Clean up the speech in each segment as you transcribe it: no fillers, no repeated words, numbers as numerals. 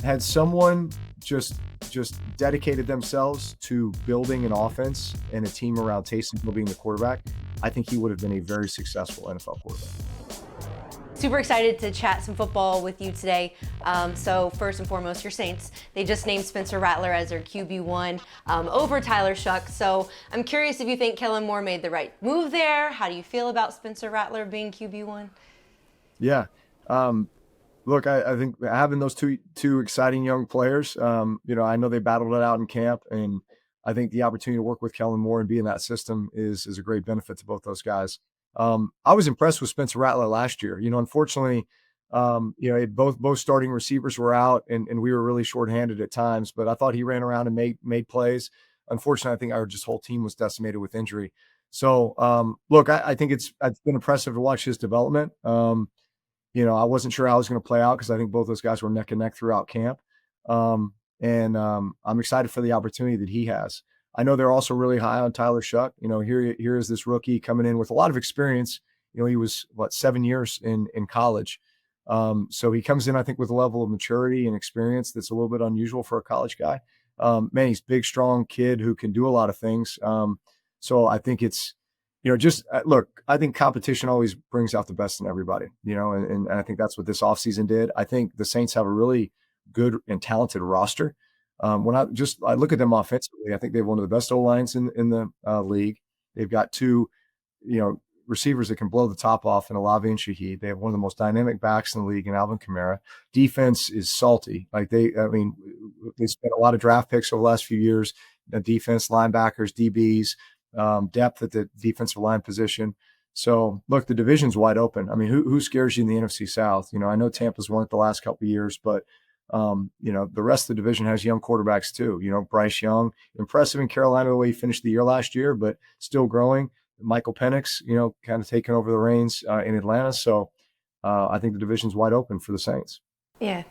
had someone just dedicated themselves to building an offense and a team around Taysom Hill being the quarterback, I think he would have been a very successful NFL quarterback. Super excited to chat some football with you today. So first and foremost, your Saints. They just named Spencer Rattler as their QB1 over Tyler Shough. So I'm curious if you think Kellen Moore made the right move there. How do you feel about Spencer Rattler being QB1? Yeah. Look, I think having those two exciting young players, I know they battled it out in camp, and I think the opportunity to work with Kellen Moore and be in that system is a great benefit to both those guys. I was impressed with Spencer Rattler last year. Unfortunately, both starting receivers were out, and we were really shorthanded at times. But I thought he ran around and made plays. Unfortunately, I think our whole team was decimated with injury. So, look, I think it's been impressive to watch his development. I wasn't sure how it was going to play out because I think both those guys were neck and neck throughout camp. I'm excited for the opportunity that he has. I know they're also really high on Tyler Shough. Here is this rookie coming in with a lot of experience. He was 7 years in college. So he comes in, I think, with a level of maturity and experience that's a little bit unusual for a college guy. Man, he's a big, strong kid who can do a lot of things. So I think it's, look, I think competition always brings out the best in everybody, and I think that's what this offseason did. I think the Saints have a really good and talented roster. When I look at them offensively, I think they have one of the best O-lines in the league. They've got two, receivers that can blow the top off in Olave and Shough. They have one of the most dynamic backs in the league in Alvin Kamara. Defense is salty. They spent a lot of draft picks over the last few years. Defense, linebackers, DBs, depth at the defensive line position. So look, the division's wide open. I mean, who scares you in the NFC South? I know Tampa's won it the last couple of years, but the rest of the division has young quarterbacks too. Bryce Young, impressive in Carolina the way he finished the year last year, but still growing. Michael Penix, kind of taking over the reins in Atlanta. So I think the division's wide open for the Saints. Yeah.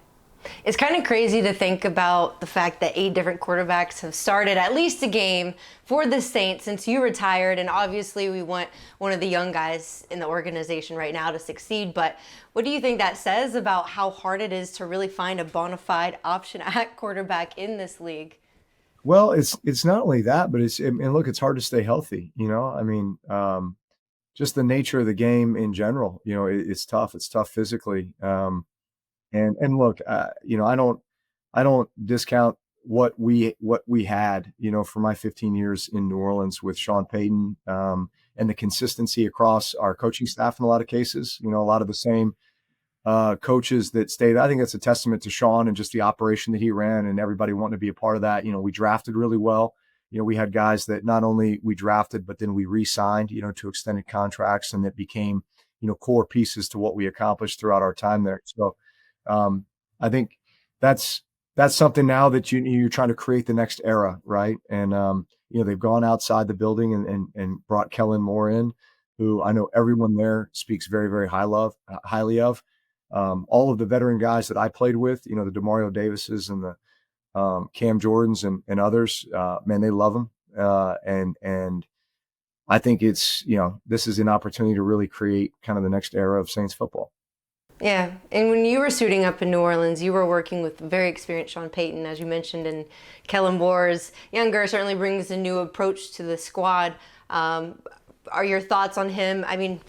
It's kind of crazy to think about the fact that 8 different quarterbacks have started at least a game for the Saints since you retired. And obviously we want one of the young guys in the organization right now to succeed. But what do you think that says about how hard it is to really find a bona fide option at quarterback in this league? Well, it's not only that, but look, it's hard to stay healthy. Just the nature of the game in general, it's tough. It's tough physically. And look, I don't discount what we had, for my 15 years in New Orleans with Sean Payton, and the consistency across our coaching staff in a lot of cases, a lot of the same coaches that stayed. I think that's a testament to Sean and just the operation that he ran and everybody wanting to be a part of that. We drafted really well. We had guys that not only we drafted, but then we re-signed, to extended contracts, and that became, core pieces to what we accomplished throughout our time there. So I think that's something now that you're trying to create the next era, right? And they've gone outside the building and brought Kellen Moore in, who I know everyone there speaks very, very highly of. All of the veteran guys that I played with, the DeMario Davises and the Cam Jordans and others, man, they love him. And I think it's, this is an opportunity to really create kind of the next era of Saints football. Yeah, and when you were suiting up in New Orleans, you were working with very experienced Sean Payton, as you mentioned, and Kellen Moore is younger, certainly brings a new approach to the squad. Are your thoughts on him? I mean,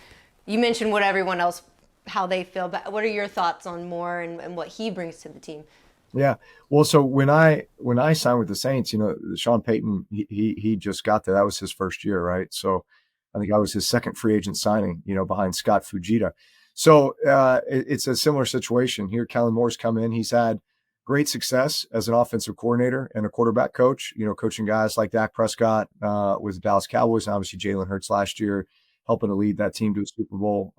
you mentioned what everyone else, how they feel, but what are your thoughts on Moore and what he brings to the team? Yeah, well, so when I signed with the Saints, Sean Payton, he just got there. That was his first year, right? So I think I was his second free agent signing, behind Scott Fujita. So it's a similar situation here. Kellen Moore's come in. He's had great success as an offensive coordinator and a quarterback coach, coaching guys like Dak Prescott with the Dallas Cowboys, and obviously Jalen Hurts last year, helping to lead that team to a Super Bowl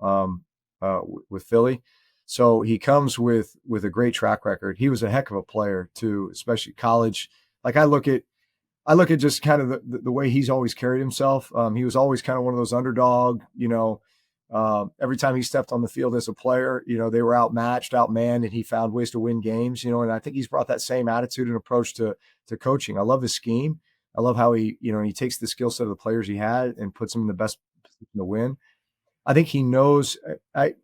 with Philly. So he comes with a great track record. He was a heck of a player too, especially college. Like I look at just kind of the way he's always carried himself. He was always kind of one of those underdog, every time he stepped on the field as a player, they were outmatched, outmanned, and he found ways to win games, and I think he's brought that same attitude and approach to coaching. I love his scheme. I love how he takes the skill set of the players he had and puts them in the best position to win. I think he knows,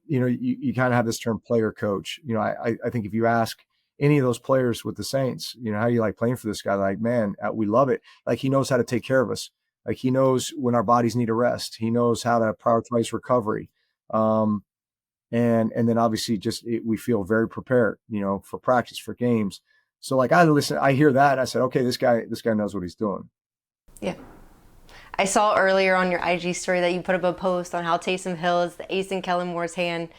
you kind of have this term player coach. I think if you ask any of those players with the Saints, how do you like playing for this guy? Like, man, we love it. Like, he knows how to take care of us. Like, he knows when our bodies need a rest. He knows how to prioritize recovery. And then obviously we feel very prepared, for practice, for games. So like I hear that and I said, okay, this guy knows what he's doing. Yeah. I saw earlier on your IG story that you put up a post on how Taysom Hill is the ace in Kellen Moore's hand.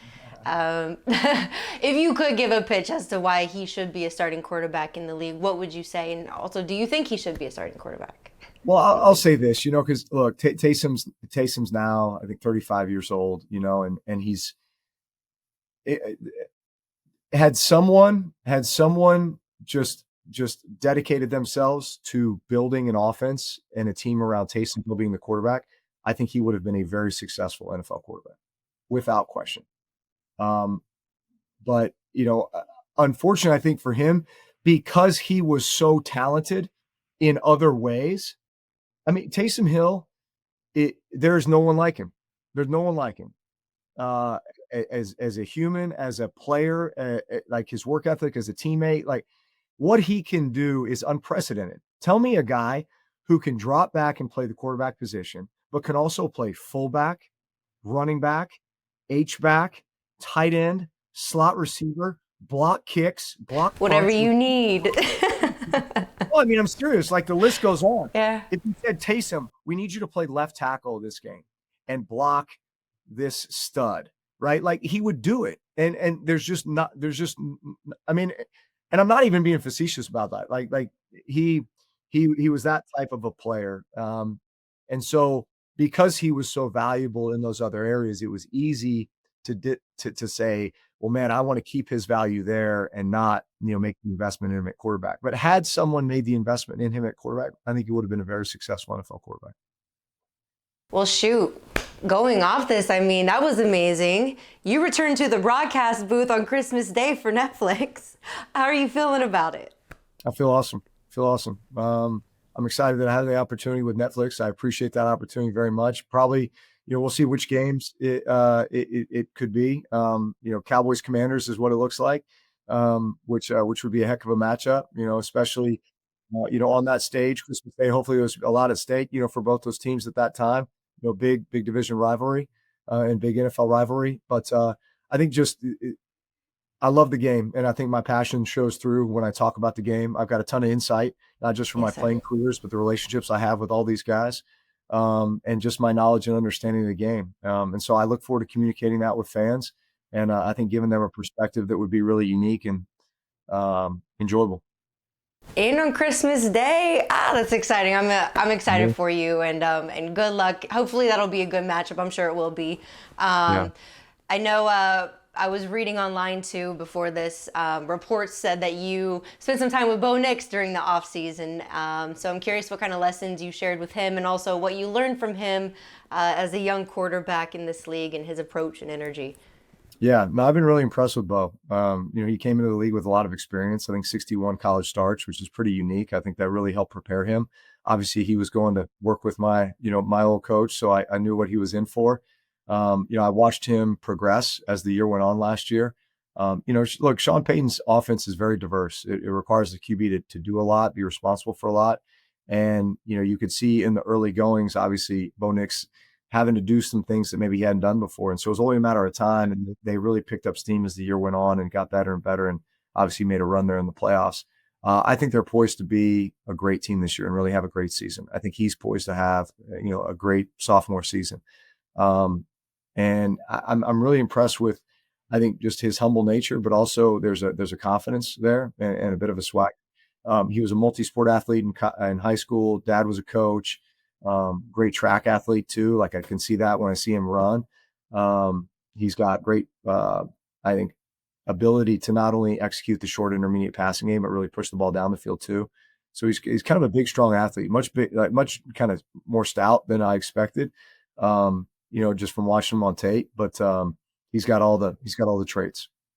If you could give a pitch as to why he should be a starting quarterback in the league, what would you say? And also, do you think he should be a starting quarterback? Well, I'll say this, because look, Taysom's now, I think, 35 years old, and he's had someone just dedicated themselves to building an offense and a team around Taysom Hill being the quarterback, I think he would have been a very successful NFL quarterback, without question. But unfortunately, I think for him, because he was so talented in other ways, I mean, Taysom Hill, there's no one like him. There's no one like him. As a human, as a player, like his work ethic, as a teammate, like what he can do is unprecedented. Tell me a guy who can drop back and play the quarterback position, but can also play fullback, running back, H-back, tight end, slot receiver, block kicks, block whatever punts. You need. Well, I mean, I'm serious. Like, the list goes on. Yeah. If you said, Taysom, we need you to play left tackle this game and block this stud, right? Like, he would do it. And I mean, and I'm not even being facetious about that. Like he was that type of a player. And so because he was so valuable in those other areas, it was easy to say, well, man, I want to keep his value there and not, make the investment in him at quarterback. But had someone made the investment in him at quarterback, I think he would have been a very successful NFL quarterback. Well, shoot. Going off this, I mean, that was amazing. You returned to the broadcast booth on Christmas Day for Netflix. How are you feeling about it? I feel awesome. I'm excited that I had the opportunity with Netflix. I appreciate that opportunity very much. Probably, we'll see which games it could be. Cowboys Commanders is what it looks like, which would be a heck of a matchup. Especially on that stage, Christmas Day. Hopefully, there's a lot at stake. For both those teams at that time. Big division rivalry and big NFL rivalry. But I think I love the game, and I think my passion shows through when I talk about the game. I've got a ton of insight, not just from my playing careers, but the relationships I have with all these guys, and just my knowledge and understanding of the game. And so I look forward to communicating that with fans, and I think giving them a perspective that would be really unique and enjoyable. And on Christmas Day, that's exciting. I'm excited for you, and good luck. Hopefully that'll be a good matchup. I'm sure it will be. I know I was reading online too before this. Reports said that you spent some time with Bo Nix during the off season. So I'm curious what kind of lessons you shared with him, and also what you learned from him as a young quarterback in this league and his approach and energy. Yeah, no, I've been really impressed with Bo. He came into the league with a lot of experience. I think 61 college starts, which is pretty unique. I think that really helped prepare him. Obviously, he was going to work with my old coach, so I knew what he was in for. I watched him progress as the year went on last year. Look, Sean Payton's offense is very diverse. It requires the QB to do a lot, be responsible for a lot. And, you could see in the early goings, obviously, Bo Nix having to do some things that maybe he hadn't done before. And so it was only a matter of time. And they really picked up steam as the year went on and got better and better, and obviously made a run there in the playoffs. I think they're poised to be a great team this year and really have a great season. I think he's poised to have, a great sophomore season. And I'm really impressed with, I think, just his humble nature, but also there's a confidence there and a bit of a swag. He was a multi-sport athlete in high school. Dad was a coach. Great track athlete too. Like, I can see that when I see him run. He's got great, I think, ability to not only execute the short intermediate passing game, but really push the ball down the field too. So he's kind of a big, strong athlete, much kind of more stout than I expected. Just from watching him on tape, but he's got all the traits.